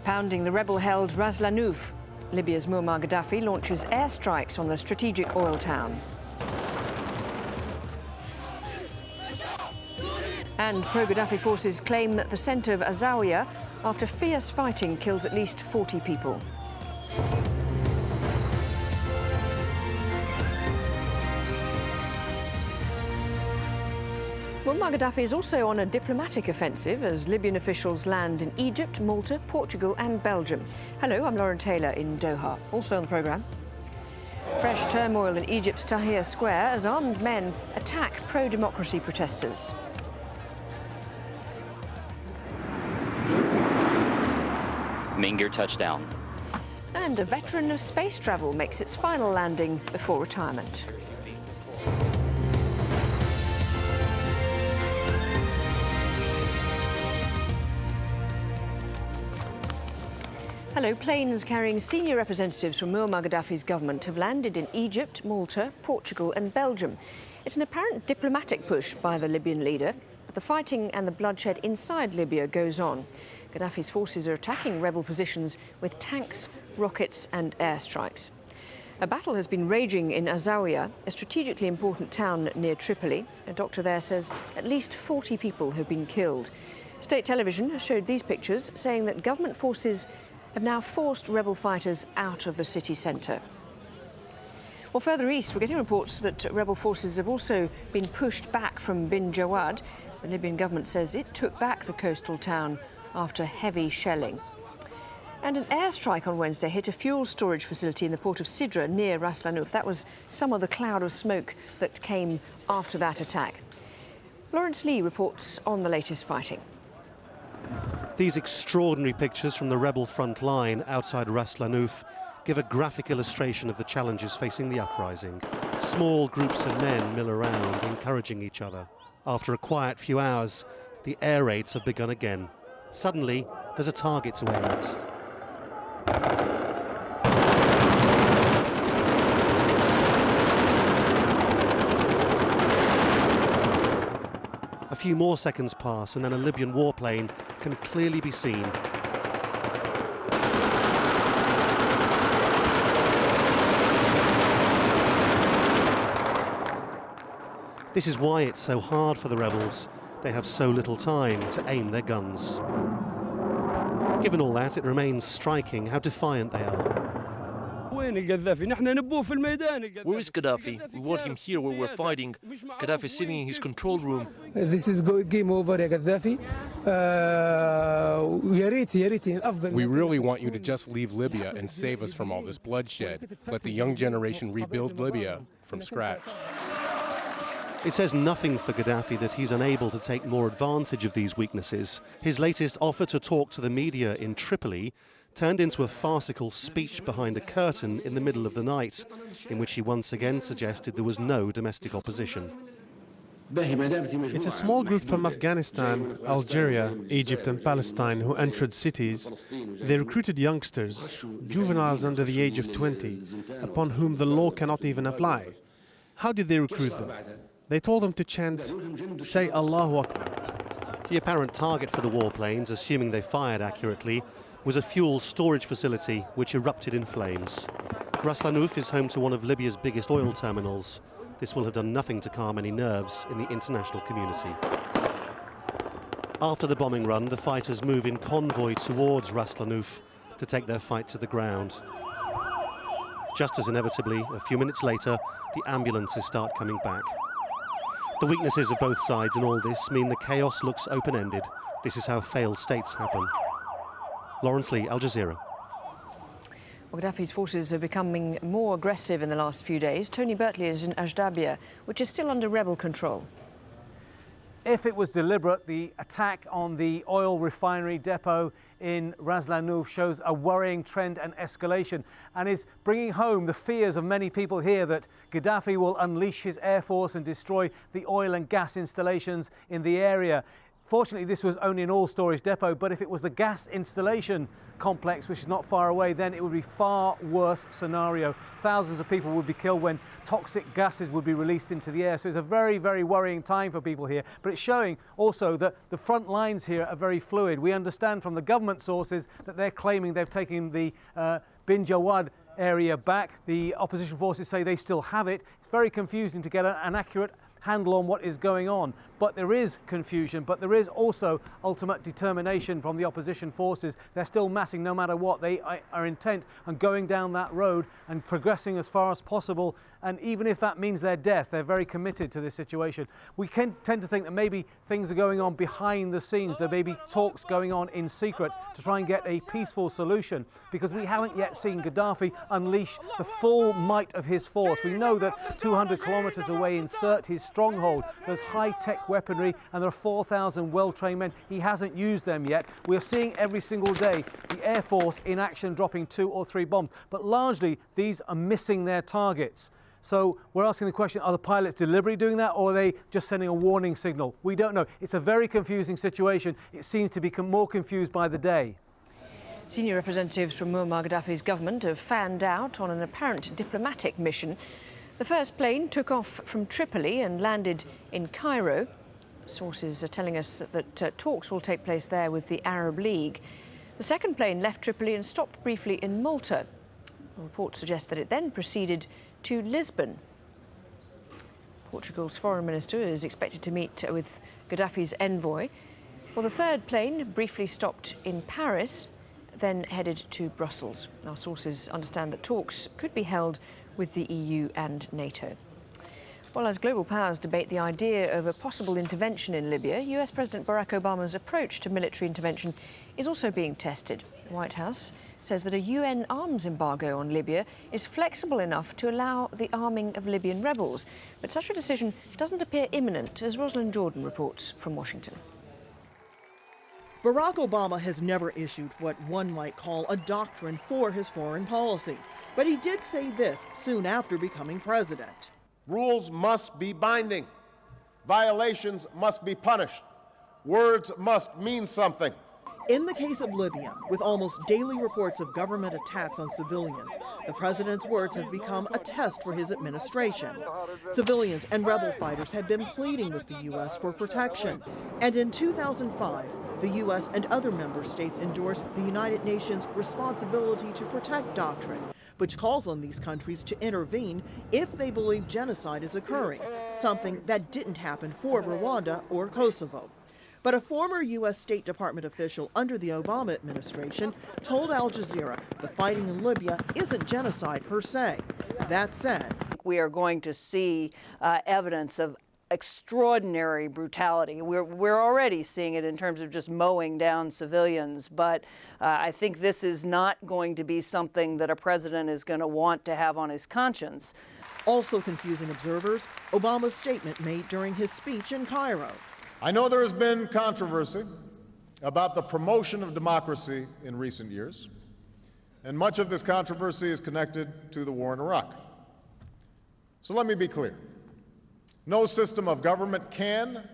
Pounding the rebel-held Ras Lanouf, Libya's Muammar Gaddafi launches airstrikes on the strategic oil town. And pro-Gaddafi forces claim that the centre of AlJazeera, after fierce fighting, kills at least 40 people. Muammar Gaddafi is also on a diplomatic offensive as Libyan officials land in Egypt, Malta, Portugal and Belgium. Hello, I'm Lauren Taylor in Doha. Also on the programme, fresh turmoil in Egypt's Tahrir Square as armed men attack pro-democracy protesters. Main gear touchdown. And a veteran of space travel makes its final landing before retirement. Hello, planes carrying senior representatives from Muammar Gaddafi's government have landed in Egypt, Malta, Portugal and Belgium. It's an apparent diplomatic push by the Libyan leader, but the fighting and the bloodshed inside Libya goes on. Gaddafi's forces are attacking rebel positions with tanks, rockets and airstrikes. A battle has been raging in AlJazeera, a strategically important town near Tripoli. A doctor there says at least 40 people have been killed. State television showed these pictures, saying that government forces have now forced rebel fighters out of the city centre. Well, further east, we're getting reports that rebel forces have also been pushed back from Bin Jawad. The Libyan government says it took back the coastal town after heavy shelling. And an airstrike on Wednesday hit a fuel storage facility in the port of Sidra near Ras Lanouf. That was some of the cloud of smoke that came after that attack. Lawrence Lee reports on the latest fighting. These extraordinary pictures from the rebel front line outside Ras Lanouf give a graphic illustration of the challenges facing the uprising. Small groups of men mill around, encouraging each other. After a quiet few hours, the air raids have begun again. Suddenly, there's a target to aim at. A few more seconds pass and then a Libyan warplane can clearly be seen. This is why it's so hard for the rebels. They have so little time to aim their guns. Given all that, it remains striking how defiant they are. Where is Gaddafi? We want him here where we're fighting. Gaddafi is sitting in his control room. This is game over, Gaddafi. We really want you to just leave Libya and save us from all this bloodshed. Let the young generation rebuild Libya from scratch. It says nothing for Gaddafi that he's unable to take more advantage of these weaknesses. His latest offer to talk to the media in Tripoli turned into a farcical speech behind a curtain in the middle of the night, in which he once again suggested there was no domestic opposition. It's a small group from Afghanistan, Algeria, Egypt and Palestine who entered cities. They recruited youngsters, juveniles under the age of 20, upon whom the law cannot even apply. How did they recruit them? They told them to chant, "Say Allahu Akbar." The apparent target for the warplanes, assuming they fired accurately, was a fuel storage facility which erupted in flames. Ras Lanouf is home to one of Libya's biggest oil terminals. This will have done nothing to calm any nerves in the international community. After the bombing run, the fighters move in convoy towards Ras Lanouf to take their fight to the ground. Just as inevitably, a few minutes later, the ambulances start coming back. The weaknesses of both sides in all this mean the chaos looks open-ended. This is how failed states happen. Lawrence Lee, Al Jazeera. Well, Gaddafi's forces are becoming more aggressive in the last few days. Tony Bertley is in AlJazeera, which is still under rebel control. If it was deliberate, the attack on the oil refinery depot in Ras Lanouf shows a worrying trend and escalation and is bringing home the fears of many people here that Gaddafi will unleash his air force and destroy the oil and gas installations in the area. Fortunately, this was only an all-storage depot, but if it was the gas installation complex, which is not far away, then it would be far worse scenario. Thousands of people would be killed when toxic gases would be released into the air. So it's a very, very worrying time for people here. But it's showing also that the front lines here are very fluid. We understand from the government sources that they're claiming they've taken the Bin Jawad area back. The opposition forces say they still have it. It's very confusing to get an accurate handle on what is going on, but there is confusion, but there is also ultimate determination from the opposition forces. They're still massing no matter what. They are intent on going down that road and progressing as far as possible, and even if that means their death, they're very committed to this situation. We can tend to think that maybe things are going on behind the scenes. There may be talks going on in secret to try and get a peaceful solution, because we haven't yet seen Gaddafi unleash the full might of his force. We know that 200 kilometers away in Sirte, his stronghold, there's high-tech weaponry and there are 4,000 well-trained men. He hasn't used them yet. We're seeing every single day the Air Force in action dropping 2 or 3 bombs, but largely these are missing their targets. So we're asking the question, are the pilots deliberately doing that, or are they just sending a warning signal? We don't know. It's a very confusing situation. It seems to be more confused by the day. Senior representatives from Muammar Gaddafi's government have fanned out on an apparent diplomatic mission. The first plane took off from Tripoli and landed in Cairo. Sources are telling us that talks will take place there with the Arab League. The second plane left Tripoli and stopped briefly in Malta. Reports suggest that it then proceeded to Lisbon. Portugal's foreign minister is expected to meet with Gaddafi's envoy. Well, the third plane briefly stopped in Paris, then headed to Brussels. Our sources understand that talks could be held with the EU and NATO. Well, as global powers debate the idea of a possible intervention in Libya, US President Barack Obama's approach to military intervention is also being tested. The White House says that a UN arms embargo on Libya is flexible enough to allow the arming of Libyan rebels. But such a decision doesn't appear imminent, as Rosalind Jordan reports from Washington. Barack Obama has never issued what one might call a doctrine for his foreign policy. But he did say this soon after becoming president. Rules must be binding. Violations must be punished. Words must mean something. In the case of Libya, with almost daily reports of government attacks on civilians, the president's words have become a test for his administration. Civilians and rebel fighters had been pleading with the U.S. for protection. And in 2005, the U.S. and other member states endorsed the United Nations Responsibility to Protect doctrine, which calls on these countries to intervene if they believe genocide is occurring, something that didn't happen for Rwanda or Kosovo. But a former U.S. State Department official under the Obama administration told AlJazeera the fighting in Libya isn't genocide per se. That said, we are going to see evidence of extraordinary brutality. We're already seeing it in terms of just mowing down civilians, but I think this is not going to be something that a president is going to want to have on his conscience. Also confusing observers, Obama's statement made during his speech in Cairo. I know there has been controversy about the promotion of democracy in recent years, and much of this controversy is connected to the war in Iraq. So let me be clear. No system of government can